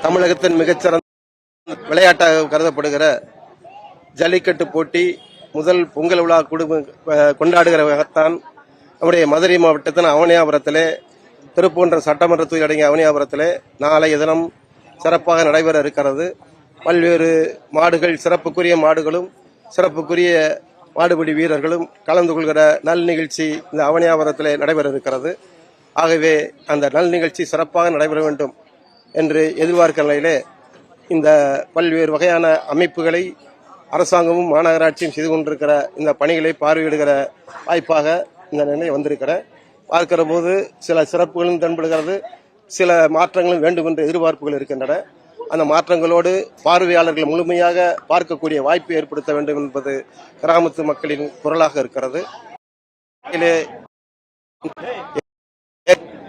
தமிழகத்தின் மிகச்சிறந்த விளையாட்டாக கருதப்படுகிற ஜல்லிக்கட்டு போட்டி முதல் பொங்கல் விழா கொண்டாடுகிற வகைத்தான் நம்முடைய மதுரை மாவட்டத்தின் அவனியாபுரத்திலே திருப்பூன்ற சட்டமன்ற தொகுதி அடங்கிய அவனியாபுரத்திலே நாளைய தினம் சிறப்பாக நடைபெற இருக்கிறது. பல்வேறு மாடுகள், சிறப்புக்குரிய மாடுகளும் சிறப்புக்குரிய மாடுபிடி வீரர்களும் கலந்து கொள்கிற நல் நிகழ்ச்சி இந்த அவனியாபுரத்திலே நடைபெற இருக்கிறது. ஆகவே அந்த நல் நிகழ்ச்சி சிறப்பாக நடைபெற வேண்டும் என்று எதிர்பார்க்கிற நிலையிலே இந்த பல்வேறு வகையான அமைப்புகளை அரசாங்கமும் மாநகராட்சியும் செய்து கொண்டிருக்கிற இந்த பணிகளை பார்வையிடுகிற வாய்ப்பாக இந்த நிலை வந்திருக்கிற பார்க்கிற போது சில சிறப்புகளும் தென்படுகிறது, சில மாற்றங்களும் வேண்டும் என்ற எதிர்பார்ப்புகள் இருக்கின்றன. அந்த மாற்றங்களோடு பார்வையாளர்கள் முழுமையாக பார்க்கக்கூடிய வாய்ப்பு ஏற்படுத்த வேண்டும் என்பது கிராமத்து மக்களின் குரலாக இருக்கிறது.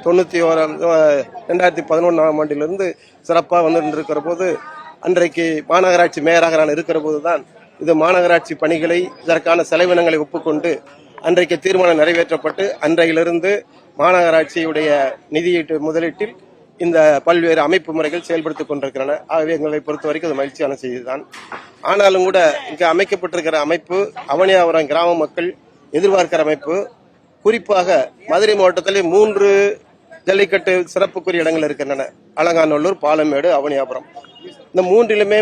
2011ஆம் ஆண்டிலிருந்து சிறப்பாக வந்துருக்கிற போது அன்றைக்கு மாநகராட்சி மேயராக நான் இருக்கிற போதுதான் இது மாநகராட்சி பணிகளை இதற்கான செலவினங்களை ஒப்புக்கொண்டு அன்றைக்கு தீர்மானம் நிறைவேற்றப்பட்டு அன்றையிலிருந்து மாநகராட்சியுடைய நிதியீட்டு முதலீட்டில் இந்த பல்வேறு அமைப்பு முறைகள் செயல்படுத்திக் கொண்டிருக்கின்றன. ஆகவே எங்களை பொறுத்த வரைக்கும் அது மகிழ்ச்சியான செய்திதான். ஆனாலும் கூட இங்கு அமைக்கப்பட்டிருக்கிற அமைப்பு அவனியாபுரம் கிராம மக்கள் எதிர்பார்க்கிற அமைப்பு, குறிப்பாக மதுரை மாவட்டத்திலே 3 ஜல்லிக்கட்டு சிறப்புக்குரிய இடங்கள் இருக்கின்றன. அலங்காநல்லூர், பாலமேடு, அவனியாபுரம். இந்த 3லுமே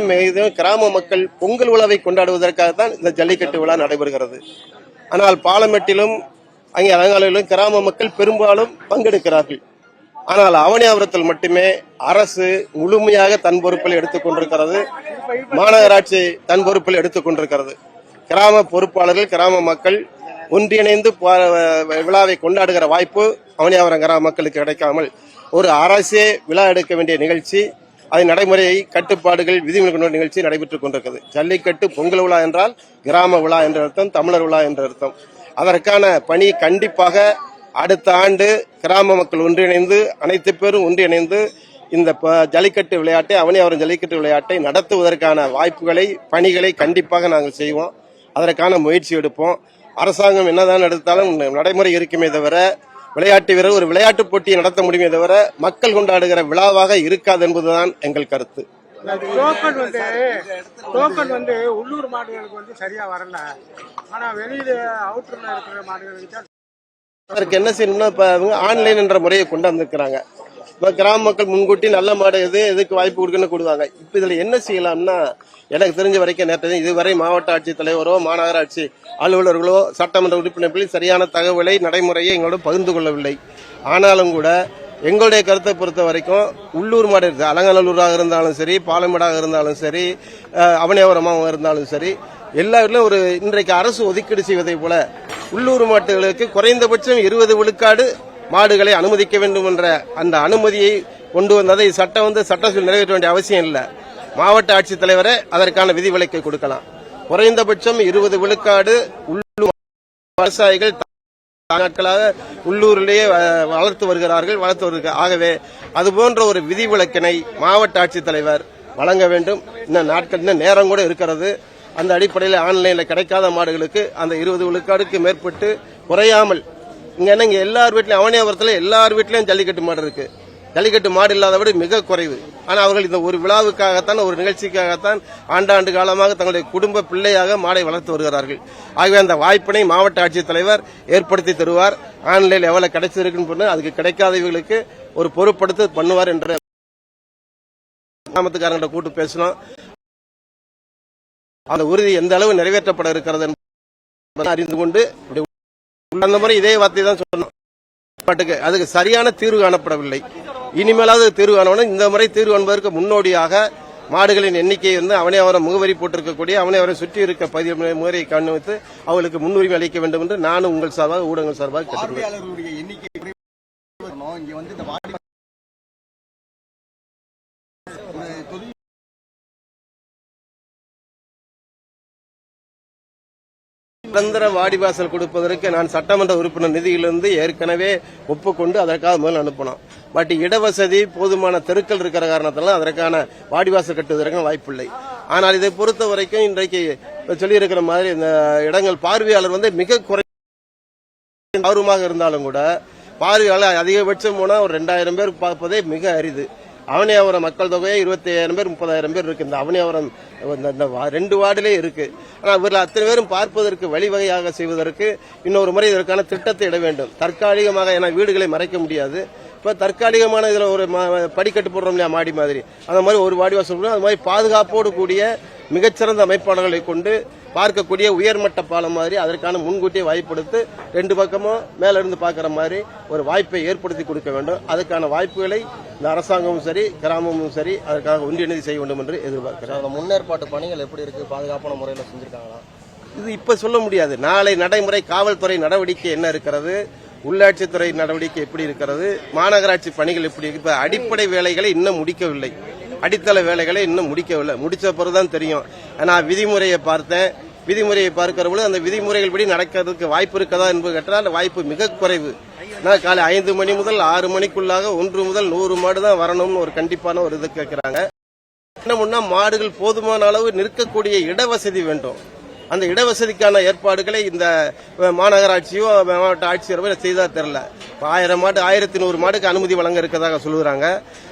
கிராம மக்கள் பொங்கல் விழாவை கொண்டாடுவதற்காகத்தான் இந்த ஜல்லிக்கட்டு விழா நடைபெறுகிறது. ஆனால் பாலமேட்டிலும் அங்கே அலங்காநல்லூரிலும் கிராம மக்கள் பெரும்பாலும் பங்கெடுக்கிறார்கள். ஆனால் அவனியாபுரத்தில் மட்டுமே அரசு முழுமையாக தன் பொறுப்பில் எடுத்துக் கொண்டிருக்கிறது, மாநகராட்சி தன் பொறுப்பில் எடுத்துக் கொண்டிருக்கிறது. கிராம பொறுப்பாளர்கள், கிராம மக்கள் ஒன்றிணைந்து விழாவை கொண்டாடுகிற வாய்ப்பு அவனியாபுரம் கிராம மக்களுக்கு கிடைக்காமல் ஒரு அரசே விழா எடுக்க வேண்டிய நிகழ்ச்சி, அதன் நடைமுறையை கட்டுப்பாடுகள் விதிமுறை கொண்ட நிகழ்ச்சி நடைபெற்றுக் கொண்டிருக்கிறது. ஜல்லிக்கட்டு பொங்கல் விழா என்றால் கிராம விழா என்ற அர்த்தம், தமிழர் விழா என்ற அர்த்தம். அதற்கான பணி கண்டிப்பாக அடுத்த ஆண்டு கிராம மக்கள் ஒன்றிணைந்து, அனைத்து பேரும் ஒன்றிணைந்து இந்த ஜல்லிக்கட்டு விளையாட்டை, அவனியாபுரம் ஜல்லிக்கட்டு விளையாட்டை நடத்துவதற்கான வாய்ப்புகளை, பணிகளை கண்டிப்பாக நாங்கள் செய்வோம். அதற்கான முயற்சி எடுப்போம். அரசாங்கம் என்னதான் எடுத்தாலும் நடைமுறை இருக்குமே தவிர விளையாட்டு வீரர் ஒரு விளையாட்டு போட்டியை நடத்த முடியுமே தவிர மக்கள் கொண்டாடுகிற விழாவாக இருக்காது என்பதுதான் எங்கள் கருத்து. டோக்கன் உள்ளூர் மாடுகளுக்கு சரியா வரல, ஆனா வெளியில அவுட்டர்ல இருக்கிற மாடுகளுக்கு அதற்கு என்ன செய்யணும்னா இப்ப ஆன்லைன் என்ற முறையை கொண்டு வந்திருக்கிறாங்க. இப்ப கிராம மக்கள் முன்கூட்டி நல்ல மாடு எதுக்கு வாய்ப்பு கொடுக்குன்னு கொடுவாங்க. இப்ப இதுல என்ன செய்யலாம்னா, எனக்கு தெரிஞ்ச வரைக்கும் நேற்று இதுவரை மாவட்ட ஆட்சித்தலைவரோ மாநகராட்சி அலுவலர்களோ சட்டமன்ற உறுப்பினர்களில் சரியான தகவலை, நடைமுறையை எங்களோட பகிர்ந்து கொள்ளவில்லை. ஆனாலும் கூட எங்களுடைய கருத்தை பொறுத்த வரைக்கும் உள்ளூர் மாடு இருக்கு, அலங்காநல்லூராக இருந்தாலும் சரி, பாலமேடாக இருந்தாலும் சரி, அவனியாபுரமாக இருந்தாலும் சரி, எல்லா வீட்டிலும் ஒரு இன்றைக்கு அரசு ஒதுக்கீடு செய்வதை போல உள்ளூர் மாட்டுகளுக்கு குறைந்தபட்சம் 20 விழுக்காடு மாடுகளை அனுமதிக்க வேண்டும் என்ற அந்த அனுமதியை கொண்டு வந்ததை சட்டத்தில் நிறைவேற்ற வேண்டிய அவசியம் இல்லை. மாவட்ட ஆட்சித்தலைவரே அதற்கான விதிவிலக்கை கொடுக்கலாம். குறைந்தபட்சம் 20 விழுக்காடு உள்ளூர் விவசாயிகள் நாட்களாக உள்ளூரிலேயே வளர்த்து வருகிறார்கள். ஆகவே அதுபோன்ற ஒரு விதிவிலக்கினை மாவட்ட ஆட்சித்தலைவர் வழங்க வேண்டும். இன்னும் நேரம் கூட இருக்கிறது. அந்த அடிப்படையில் ஆன்லைன்ல கிடைக்காத மாடுகளுக்கு அந்த 20 விழுக்காடுக்கு மேற்பட்டு குறையாமல், இங்க எல்லார் வீட்லயும் அவனியாபுரத்தில் எல்லார் வீட்லயும் ஜல்லிக்கட்டு மாடு இருக்கு. ஜல்லிக்கட்டு மாடு இல்லாத விட மிக குறைவு. ஆனால் அவர்கள் இந்த ஒரு விழாவுக்காகத்தான், ஒரு நிகழ்ச்சிக்காகத்தான் ஆண்டாண்டு காலமாக தங்களுடைய குடும்ப பிள்ளையாக மாடை வளர்த்து வருகிறார்கள். ஆகவே அந்த வாய்ப்பினை மாவட்ட ஆட்சித்தலைவர் ஏற்படுத்தி தருவார். ஆன்லைன் எவ்வளவு கிடைச்சிருக்குன்னு அதுக்கு கிடைக்காதவர்களுக்கு ஒரு பொறுப்படுத்து பண்ணுவார் என்ற கிராமத்துக்காரங்கிட்ட கூட்டு பேசணும். அந்த உறுதி எந்த அளவு நிறைவேற்றப்பட இருக்கிறது என்பதை அறிந்து கொண்டு அந்த முறை இதே வார்த்தை தான் சொன்னோம். அதுக்கு சரியான தீர்வு காணப்படவில்லை. இனிமேலாவது தீர்வு காணணும். இந்த முறை தீர்வு காண்பதற்கு முன்னோடியாக மாடுகளின் எண்ணிக்கை அவனியாபுரம் முகவரி போட்டிருக்கக்கூடிய அவனியாபுரம் சுற்றி இருக்க பகுதி முகவரியை கண்ணித்து அவர்களுக்கு முன்னுரிமை அளிக்க வேண்டும் என்று நானும் உங்கள் சார்பாக, ஊடகங்கள் சார்பாக கேட்டுக்கொள்கிறேன். நிரந்தர வாடிவாசல் கொடுப்பதற்கு நான் சட்டமன்ற உறுப்பினர் நிதியிலிருந்து ஏற்கனவே ஒப்புக்கொண்டு அதற்காக முதல் அனுப்பினோம். பட் இடவசதி, போதுமான தெருக்கள் இருக்கிற காரணத்தால அதற்கான வாடிவாசல் கட்டுவதற்கு வாய்ப்பில்லை. ஆனால் இதை பொறுத்த வரைக்கும் இன்றைக்கு சொல்லியிருக்கிற மாதிரி இந்த இடங்கள் பார்வையாளர் மிக ஆர்வமாக இருந்தாலும் கூட பார்வையாளர் அதிகபட்சம் போனா ஒரு 2000 பேர் பார்ப்பதே மிக அரிது. அவனியாபுரம் மக்கள் தொகையே 25,000 பேர் 30,000 பேர் இருக்கு. இந்த அவனியாபுரம் இந்த 2 வார்டிலே இருக்கு. ஆனால் இவர்கள் அத்தனை பேரும் பார்ப்பதற்கு வழிவகையாக செய்வதற்கு இன்னொரு முறை இதற்கான திட்டத்தை இட வேண்டும். தற்காலிகமாக என வீடுகளை மறைக்க முடியாது. இப்ப தற்காலிகமான இதுல ஒரு படிக்கட்டு போடுறோம் இல்லையா, மாடி மாதிரி, அந்த மாதிரி ஒரு வாடி வாசல், அது மாதிரி பாதுகாப்போடு கூடிய மிகச்சிறந்த அமைப்பாளர்களை கொண்டு பார்க்கக்கூடிய உயர்மட்ட பாலம் மாதிரி அதற்கான முன்கூட்டியே வாய்ப்படுத்தி 2 பக்கமும் மேல இருந்து பார்க்கிற மாதிரி ஒரு வாய்ப்பை ஏற்படுத்தி கொடுக்க வேண்டும். அதுக்கான வாய்ப்புகளை இந்த அரசாங்கமும் சரி கிராமமும் சரி அதற்காக ஒன்றிணைந்து செய்ய வேண்டும் என்று எதிர்பார்க்கிறேன். முன்னேற்பாட்டு பணிகள் எப்படி இருக்கு? பாதுகாப்பான முறையில் செஞ்சிருக்காங்களா? இது இப்ப சொல்ல முடியாது. நாளை நடைமுறை காவல்துறை நடவடிக்கை என்ன இருக்கிறது, உள்ளாட்சித்துறை நடவடிக்கை எப்படி இருக்கிறது, மாநகராட்சி பணிகள் எப்படி இருக்கு. இப்ப அடிப்படை வேலைகளை இன்னும் முடிக்கவில்லை, அடித்தள வேலைகளை இன்னும் முடிக்கவில்லை. முடிச்ச பிறகுதான் தெரியும். நான் விதிமுறையை பார்த்தேன். விதிமுறையை பார்க்கிற பொழுது அந்த விதிமுறைகள் படி நடக்கிறதுக்கு வாய்ப்பு இருக்கதா என்பது கேட்டால் அந்த வாய்ப்பு மிக குறைவு. காலை 5 மணி முதல் 6 மணிக்குள்ளாக 1 முதல் 100 மாடு தான் வரணும்னு ஒரு கண்டிப்பான ஒரு இது கேட்கிறாங்க. என்ன முன்னா மாடுகள் போதுமான அளவு நிற்கக்கூடிய இடவசதி வேண்டும். அந்த இடவசதிக்கான ஏற்பாடுகளை இந்த மாநகராட்சியோ மாவட்ட ஆட்சியரோ செய்தா தெரியல. 1000 மாடு 1100 மாடுக்கு அனுமதி வழங்க இருக்கதாக சொல்லுறாங்க.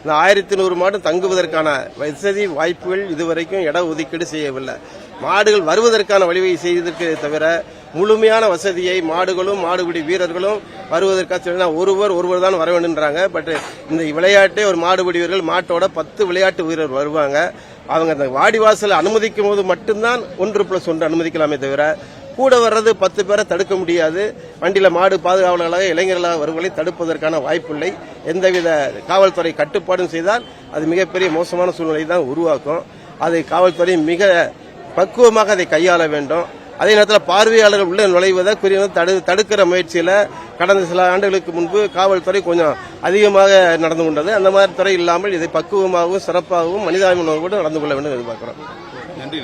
இந்த 1100 மாடு தங்குவதற்கான வசதி வாய்ப்புகள் இதுவரைக்கும் இட ஒதுக்கீடு செய்யவில்லை. மாடுகள் வருவதற்கான வழிவகை செய்வதற்கு தவிர முழுமையான வசதியை மாடுகளும் மாடுபிடி வீரர்களும் வருவதற்காக ஒருவர் தான் வர வேண்டும்ன்றாங்க. பட் இந்த விளையாட்டே ஒரு மாடுபிடி வீரர்கள் மாட்டோட 10 விளையாட்டு வீரர் வருவாங்க. அவங்க அந்த வாடிவாசல் அனுமதிக்கும் போது மட்டும்தான் 1+1 அனுமதிக்கலாமே தவிர கூட வர்றது 10 பேரை தடுக்க முடியாது. வண்டியில மாடு பாதுகாவலர்களாக இளைஞர்களாக வருவதை தடுப்பதற்கான வாய்ப்பில்லை. எந்தவித காவல்துறை கட்டுப்பாடும் செய்தால் அது மிகப்பெரிய மோசமான சூழ்நிலை தான் உருவாக்கும். அதை காவல்துறை மிக பக்குவமாக அதை கையாள வேண்டும். அதே நேரத்தில் பார்வையாளர்கள் உள்ள நுழைவதை தடுக்கிற முயற்சியில கடந்த சில ஆண்டுகளுக்கு முன்பு காவல்துறை கொஞ்சம் அதிகமாக நடந்து கொண்டது. அந்த மாதிரி துறை இல்லாமல் இதை பக்குவமாகவும் சிறப்பாகவும் மனிதாபிமானத்தோடு நடந்து கொள்ள வேண்டும் எதிர்பார்க்கிறோம். நன்றி.